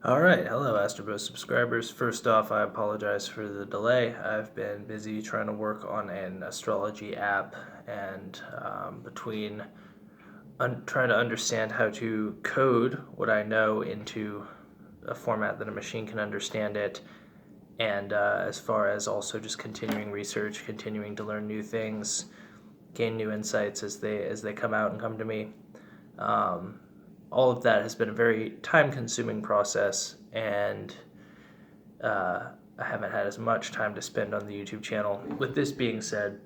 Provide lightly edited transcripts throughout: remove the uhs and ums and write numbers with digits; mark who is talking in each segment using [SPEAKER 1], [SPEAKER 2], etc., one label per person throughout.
[SPEAKER 1] All right, hello Astrobro subscribers. First off, I apologize for the delay. I've been busy trying to work on an astrology app, and between trying to understand how to code what I know into a format that a machine can understand it, and as far as also just continuing research, continuing to learn new things, gain new insights as they come out and come to me. Um, all of that has been a very time-consuming process, and I haven't had as much time to spend on the YouTube channel. With this being said,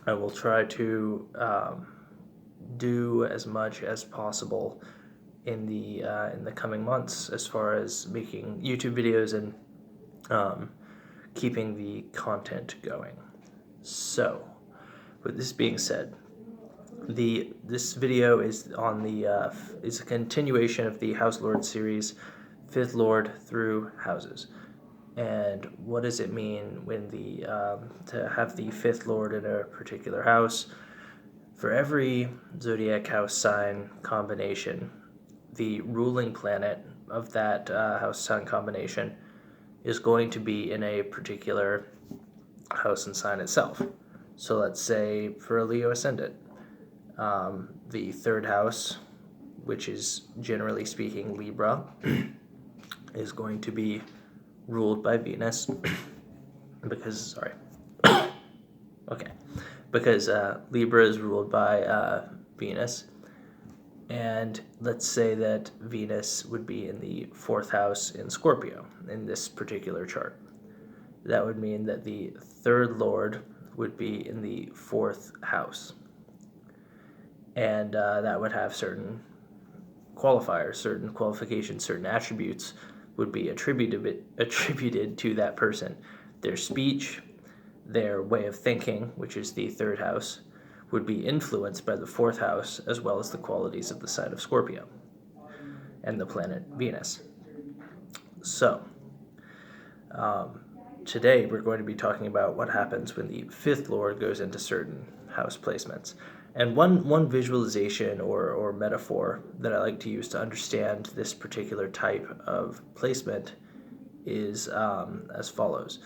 [SPEAKER 1] I will try to do as much as possible in the coming months, as far as making YouTube videos and keeping the content going. So, with this being said, this video is on the is a continuation of the House Lord series, Fifth Lord through houses. And what does it mean when to have the fifth lord in a particular house? For every zodiac house sign combination, the ruling planet of that house sign combination is going to be in a particular house and sign itself. So let's say for a Leo ascendant, the third house, which is generally speaking Libra, is going to be ruled by Venus because Libra is ruled by Venus, and let's say that Venus would be in the fourth house in Scorpio in this particular chart. That would mean that the third lord would be in the fourth house, and that would have certain qualifiers, certain qualifications, certain attributes would be attributed to that person. Their speech, their way of thinking, which is the third house, would be influenced by the fourth house, as well as the qualities of the sign of Scorpio and the planet Venus. So, today we're going to be talking about what happens when the fifth lord goes into certain house placements. And one visualization or metaphor that I like to use to understand this particular type of placement is as follows.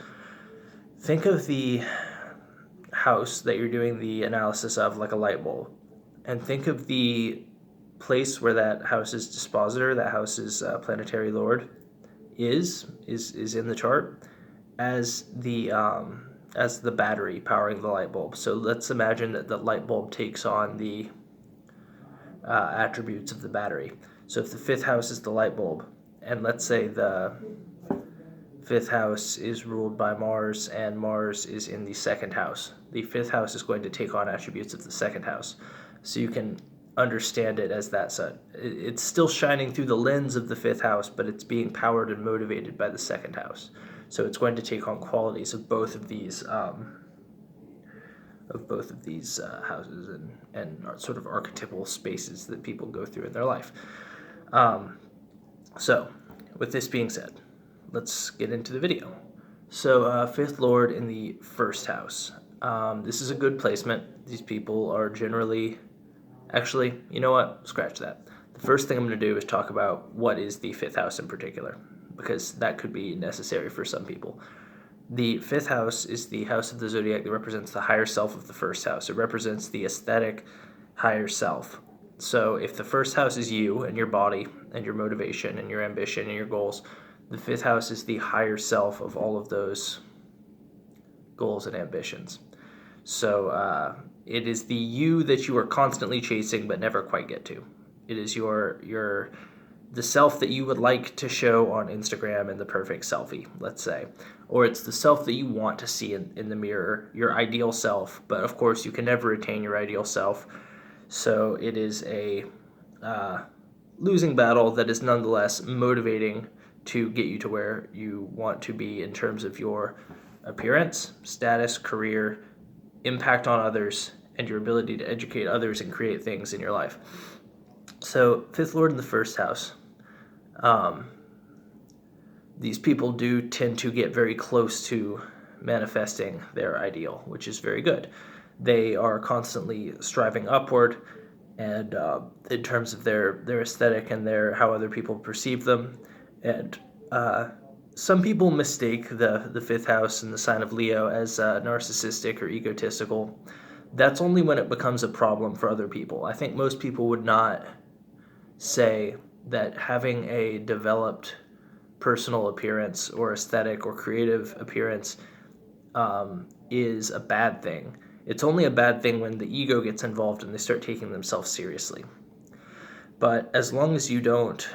[SPEAKER 1] Think of the house that you're doing the analysis of like a light bulb, and think of the place where that house's dispositor, that house's planetary lord, is in the chart as the battery powering the light bulb. So let's imagine that the light bulb takes on the attributes of the battery. So if the fifth house is the light bulb, and let's say the fifth house is ruled by Mars, and Mars is in the second house, the fifth house is going to take on attributes of the second house. So you can understand it as that set. It's still shining through the lens of the fifth house, but it's being powered and motivated by the second house. So it's going to take on qualities of both of these houses and sort of archetypal spaces that people go through in their life. So, with this being said, let's get into the video. So, fifth lord in the first house. This is a good placement. These people are generally... Actually, you know what? Scratch that. The first thing I'm going to do is talk about what is the fifth house in particular, because that could be necessary for some people. The fifth house is the house of the zodiac that represents the higher self of the first house. It represents the aesthetic higher self. So if the first house is you and your body and your motivation and your ambition and your goals, the fifth house is the higher self of all of those goals and ambitions. So it is the you that you are constantly chasing but never quite get to. It is the self that you would like to show on Instagram in the perfect selfie, let's say. Or it's the self that you want to see in the mirror, your ideal self. But of course, you can never attain your ideal self. So it is a losing battle that is nonetheless motivating to get you to where you want to be in terms of your appearance, status, career, impact on others, and your ability to educate others and create things in your life. So, fifth lord in the first house. These people do tend to get very close to manifesting their ideal, which is very good. They are constantly striving upward, and in terms of their aesthetic and how other people perceive them, And some people mistake the fifth house and the sign of Leo as narcissistic or egotistical. That's only when it becomes a problem for other people. I think most people would not say that having a developed personal appearance or aesthetic or creative appearance is a bad thing. It's only a bad thing when the ego gets involved and they start taking themselves seriously. But as long as you don't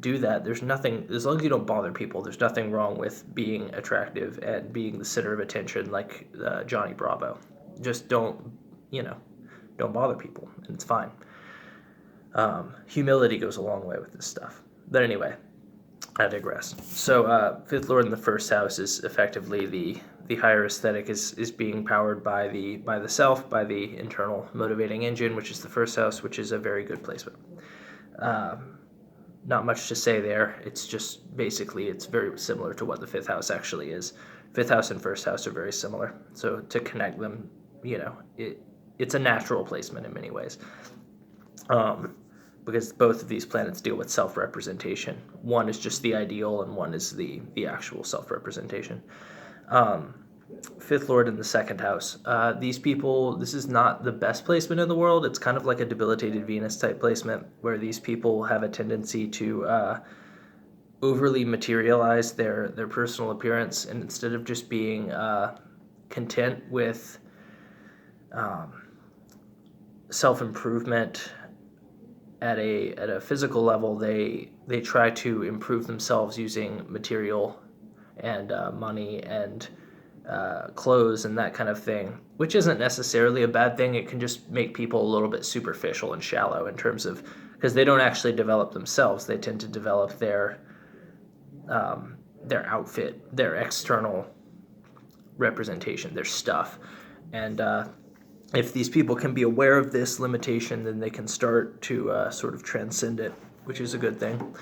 [SPEAKER 1] do that, there's nothing, as long as you don't bother people, there's nothing wrong with being attractive and being the center of attention like Johnny Bravo. Just don't bother people, and it's fine. Humility goes a long way with this stuff. But anyway, I digress. So fifth lord in the first house is effectively the higher aesthetic is being powered by the self, by the internal motivating engine, which is the first house, which is a very good placement. Not much to say there. It's just basically it's very similar to what the fifth house actually is. Fifth house and first house are very similar. So to connect them, it's a natural placement in many ways. Because both of these planets deal with self-representation. One is just the ideal, and one is the actual self-representation. Fifth lord in the second house. These people, this is not the best placement in the world. It's kind of like a debilitated Venus type placement, where these people have a tendency to overly materialize their personal appearance, and instead of just being content with self-improvement at a physical level, they try to improve themselves using material and money and clothes and that kind of thing, which isn't necessarily a bad thing. It can just make people a little bit superficial and shallow in terms of, because they don't actually develop themselves. They tend to develop their outfit, their external representation, their stuff. And if these people can be aware of this limitation, then they can start to sort of transcend it, which is a good thing.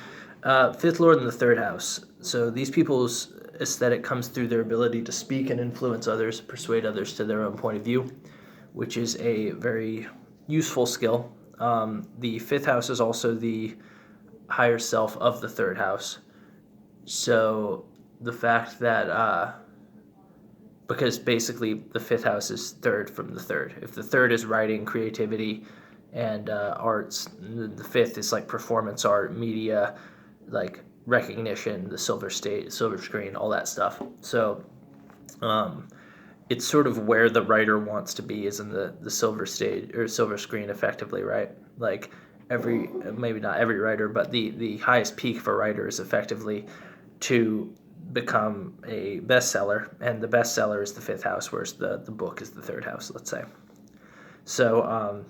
[SPEAKER 1] Fifth lord in the third house. So these people's aesthetic comes through their ability to speak and influence others, persuade others to their own point of view, which is a very useful skill. The fifth house is also the higher self of the third house. So the fact that because basically the fifth house is third from the third. If the third is writing, creativity, and arts, the fifth is like performance art, media, like recognition, the silver screen, all that stuff. So it's sort of where the writer wants to be, is in the silver stage or silver screen, effectively, right? Like maybe not every writer, but the highest peak for a writer is effectively to become a bestseller, and the bestseller is the fifth house, whereas the book is the third house, let's say. So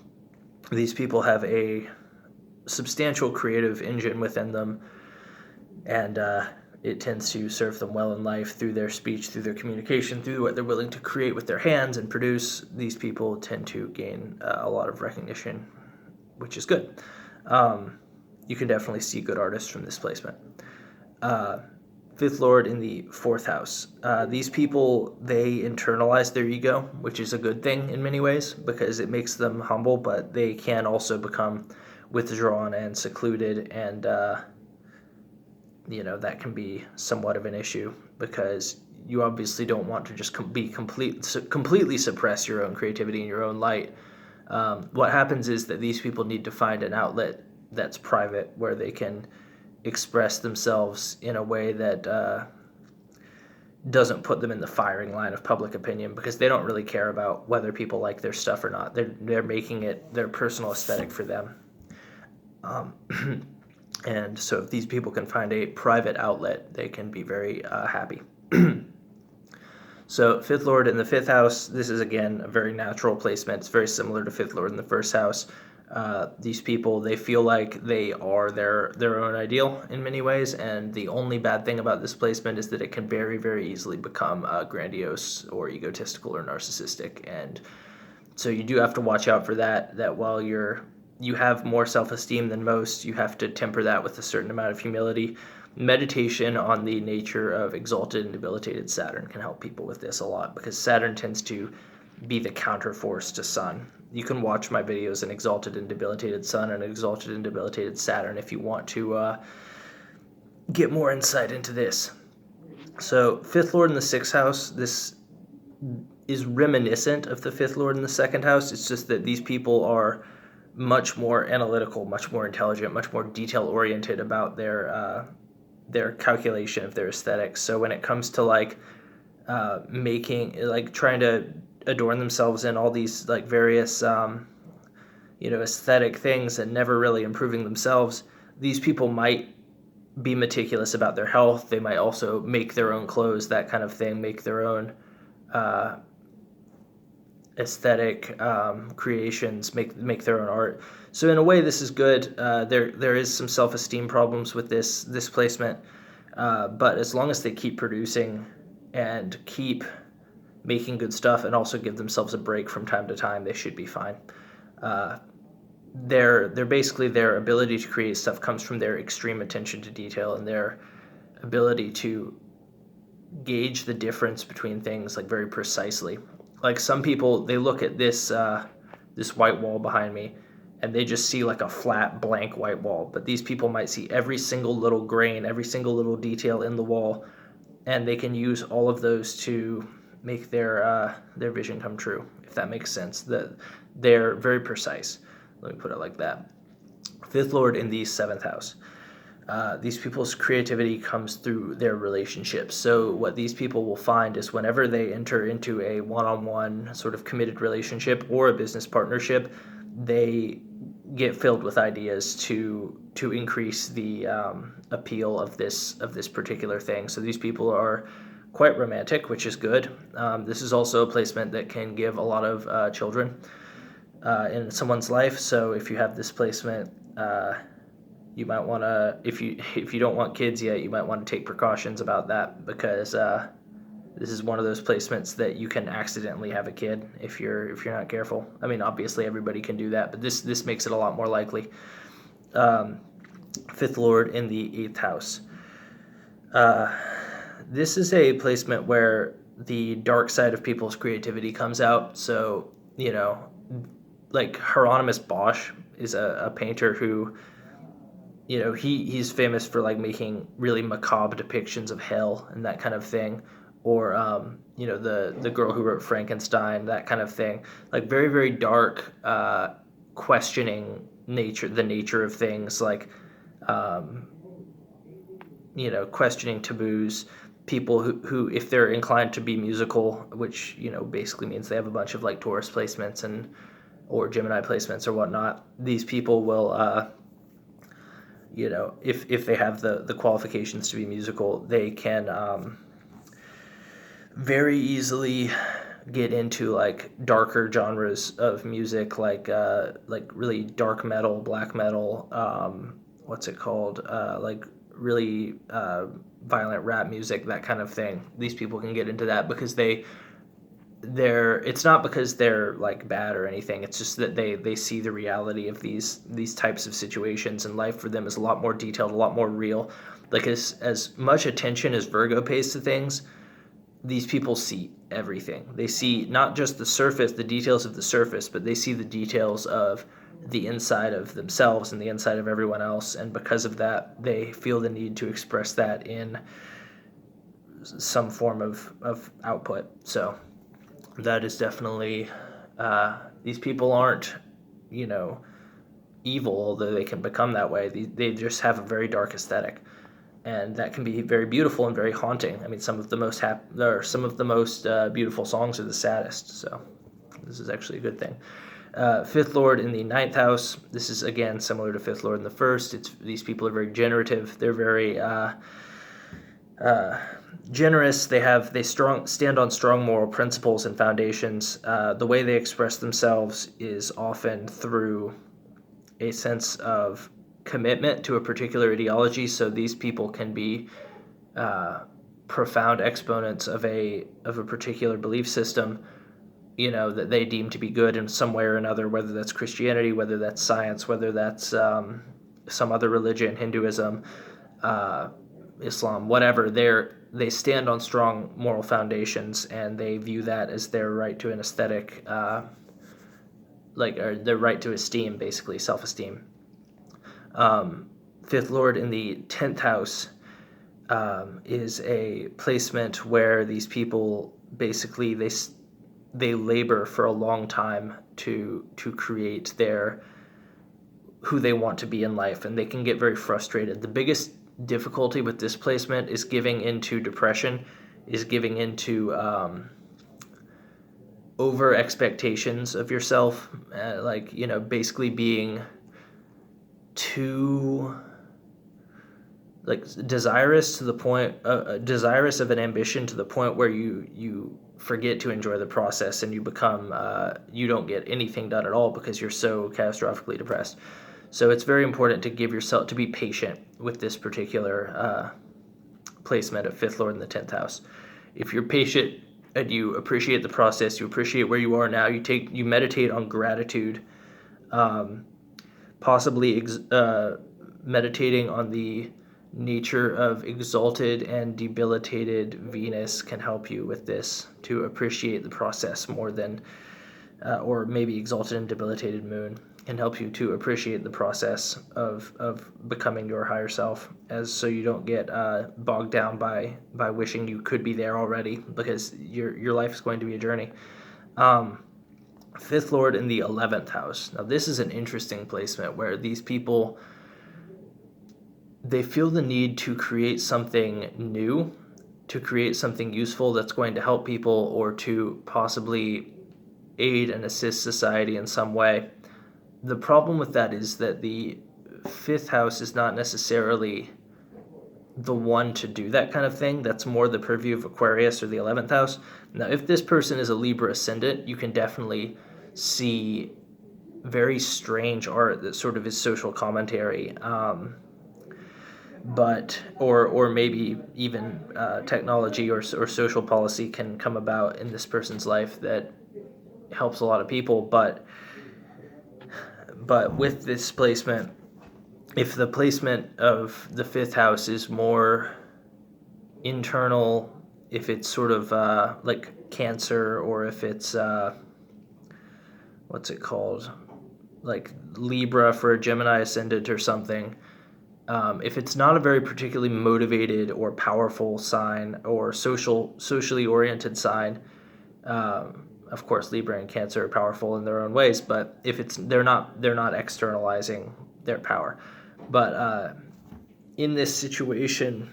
[SPEAKER 1] these people have a substantial creative engine within them, and it tends to serve them well in life through their speech, through their communication, through what they're willing to create with their hands and produce. These people tend to gain a lot of recognition, which is good. You can definitely see good artists from this placement. Fifth lord in the fourth house. These people, they internalize their ego, which is a good thing in many ways because it makes them humble, but they can also become withdrawn and secluded, and that can be somewhat of an issue because you obviously don't want to just completely suppress your own creativity and your own light. What happens is that these people need to find an outlet that's private where they can express themselves in a way that doesn't put them in the firing line of public opinion, because they don't really care about whether people like their stuff or not. They're making it their personal aesthetic for them. And so if these people can find a private outlet, they can be very happy. So fifth lord in the fifth house, this is again a very natural placement. It's very similar to fifth lord in the first house. These people, they feel like they are their own ideal in many ways, and the only bad thing about this placement is that it can very, very easily become grandiose or egotistical or narcissistic. And so you do have to watch out for that while you have more self-esteem than most, you have to temper that with a certain amount of humility. Meditation on the nature of exalted and debilitated Saturn can help people with this a lot, because Saturn tends to be the counterforce to Sun. You can watch my videos on exalted and debilitated Sun and exalted and debilitated Saturn if you want to get more insight into this. So, fifth lord in the sixth house, this is reminiscent of the fifth lord in the second house. It's just that these people are much more analytical, much more intelligent, much more detail oriented about their calculation of their aesthetics. So when it comes to like trying to adorn themselves in all these like various aesthetic things and never really improving themselves, these people might be meticulous about their health. They might also make their own clothes, that kind of thing, make their own aesthetic creations, make their own art. So in a way, this is good. There is some self-esteem problems with this placement, but as long as they keep producing and keep making good stuff and also give themselves a break from time to time, they should be fine. They're basically, their ability to create stuff comes from their extreme attention to detail and their ability to gauge the difference between things like very precisely. Like some people, they look at this white wall behind me and they just see like a flat blank white wall, but these people might see every single little grain, every single little detail in the wall, and they can use all of those to make their vision come true, if that makes sense. That they're very precise. Let me put it like that. Fifth lord in the seventh house. These people's creativity comes through their relationships. So what these people will find is whenever they enter into a one-on-one sort of committed relationship or a business partnership, they get filled with ideas to increase the appeal of this particular thing. So these people are quite romantic, which is good. This is also a placement that can give a lot of children in someone's life. So if you have this placement, you might want to, if you don't want kids yet, you might want to take precautions about that, because this is one of those placements that you can accidentally have a kid if you're not careful. I mean, obviously everybody can do that, but this makes it a lot more likely. Fifth lord in the eighth house. This is a placement where the dark side of people's creativity comes out. So, like Hieronymus Bosch is a painter who, he's famous for like making really macabre depictions of hell and that kind of thing. Or, the girl who wrote Frankenstein, that kind of thing. Like very, very dark, questioning the nature of things, like, questioning taboos. People who, if they're inclined to be musical, which, basically means they have a bunch of like Taurus placements or Gemini placements or whatnot, these people will, if they have the qualifications to be musical, they can very easily get into like darker genres of music, like really dark metal, black metal, what's it called? Like really violent rap music, that kind of thing. These people can get into that because it's not because they're like bad or anything. It's just that they see the reality of these types of situations, and life for them is a lot more detailed, a lot more real. Like as much attention as Virgo pays to things, these people see everything. They see not just the surface, the details of the surface, but they see the details of the inside of themselves and the inside of everyone else. And because of that, they feel the need to express that in some form of output. So that is definitely, these people aren't, evil, although they can become that way. They just have a very dark aesthetic. And that can be very beautiful and very haunting. I mean, some of the most beautiful songs are the saddest. So this is actually a good thing. Fifth lord in the ninth house. This is again similar to fifth lord in the first. These people are very generative. They're very generous. They stand on strong moral principles and foundations. The way they express themselves is often through a sense of commitment to a particular ideology. So these people can be profound exponents of a particular belief system, that they deem to be good in some way or another, whether that's Christianity, whether that's science, whether that's some other religion, Hinduism, Islam, whatever. They stand on strong moral foundations, and they view that as their right to an aesthetic, or their right to esteem, basically self-esteem. Fifth lord in the 10th house. is a placement where these people basically they labor for a long time to create who they want to be in life, and they can get very frustrated. The biggest difficulty with this placement is giving into depression, is giving into over expectations of yourself, basically being too desirous to the point desirous of an ambition to the point where you forget to enjoy the process, and you become you don't get anything done at all because you're so catastrophically depressed. So it's very important to give yourself to be patient with this particular placement of fifth lord in the 10th house. If you're patient and you appreciate the process, you appreciate where you are now, you meditate on gratitude, possibly meditating on the nature of exalted and debilitated Venus can help you with this, to appreciate the process more than, or maybe exalted and debilitated moon can help you to appreciate the process of becoming your higher self, so you don't get bogged down by wishing you could be there already, because your life is going to be a journey. Fifth lord in the 11th house. Now this is an interesting placement where these people, they feel the need to create something new, to create something useful that's going to help people, or to possibly aid and assist society in some way. The problem with that is that the 5th house is not necessarily the one to do that kind of thing. That's more the purview of Aquarius or the 11th house. Now, if this person is a Libra ascendant, you can definitely see very strange art that sort of is social commentary, or maybe even technology or social policy can come about in this person's life that helps a lot of people. But with this placement, if the placement of the 5th house is more internal, if it's sort of like Cancer, or if it's what's it called, like Libra for a Gemini ascendant or something, if it's not a very particularly motivated or powerful sign or socially oriented sign, of course Libra and Cancer are powerful in their own ways, but if they're not externalizing their power. But in this situation,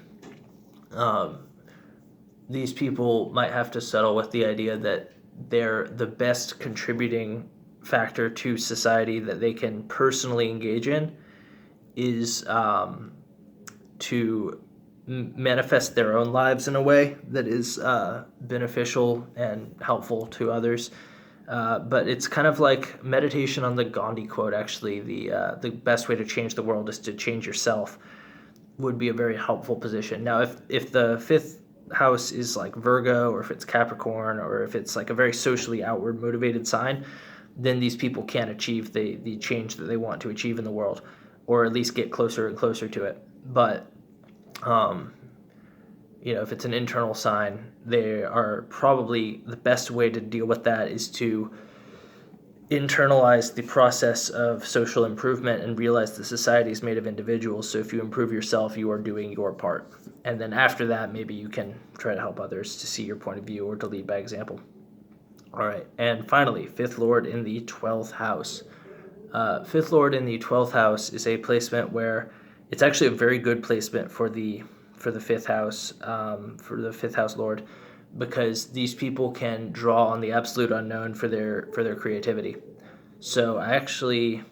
[SPEAKER 1] these people might have to settle with the idea that they're the best contributing factor to society that they can personally engage in is to manifest their own lives in a way that is beneficial and helpful to others. But it's kind of like meditation on the Gandhi quote, actually. The best way to change the world is to change yourself, would be a very helpful position. Now, if the 5th house is like Virgo, or if it's Capricorn, or if it's like a very socially outward motivated sign, then these people can't achieve the change that they want to achieve in the world, or at least get closer and closer to it. But if it's an internal sign, they are probably, the best way to deal with that is to internalize the process of social improvement and realize that society is made of individuals. So if you improve yourself, you are doing your part. And then after that, maybe you can try to help others to see your point of view or to lead by example. All right. And finally, 5th lord in the 12th house. 5th lord in the 12th house is a placement where it's actually a very good placement for the 5th house, for the 5th house lord, because these people can draw on the absolute unknown for their creativity. So I actually,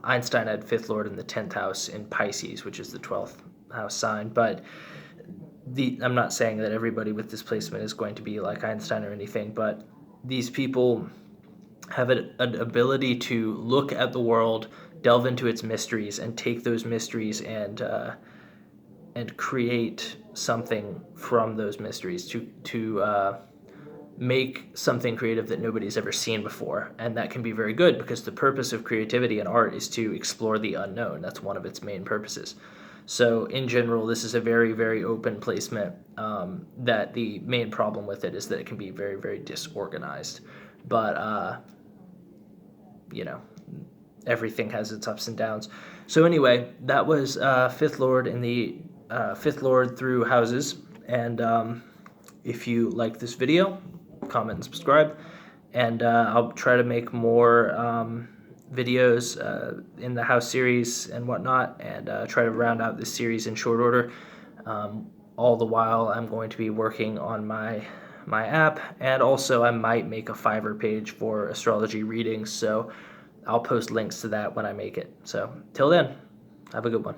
[SPEAKER 1] Einstein had 5th lord in the 10th house in Pisces, which is the 12th house sign. But I'm not saying that everybody with this placement is going to be like Einstein or anything, but these people have an ability to look at the world, delve into its mysteries, and take those mysteries and create something from those mysteries, to make something creative that nobody's ever seen before. And that can be very good, because the purpose of creativity and art is to explore the unknown. That's one of its main purposes. So in general, this is a very, very open placement, that the main problem with it is that it can be very, very disorganized. But everything has its ups and downs. So anyway, that was 5th lord in the Fifth Lord through houses. And if you like this video, comment and subscribe. And I'll try to make more videos in the house series and whatnot, and try to round out this series in short order. All the while, I'm going to be working on my app, and also I might make a Fiverr page for astrology readings, so I'll post links to that when I make it. So till then, have a good one.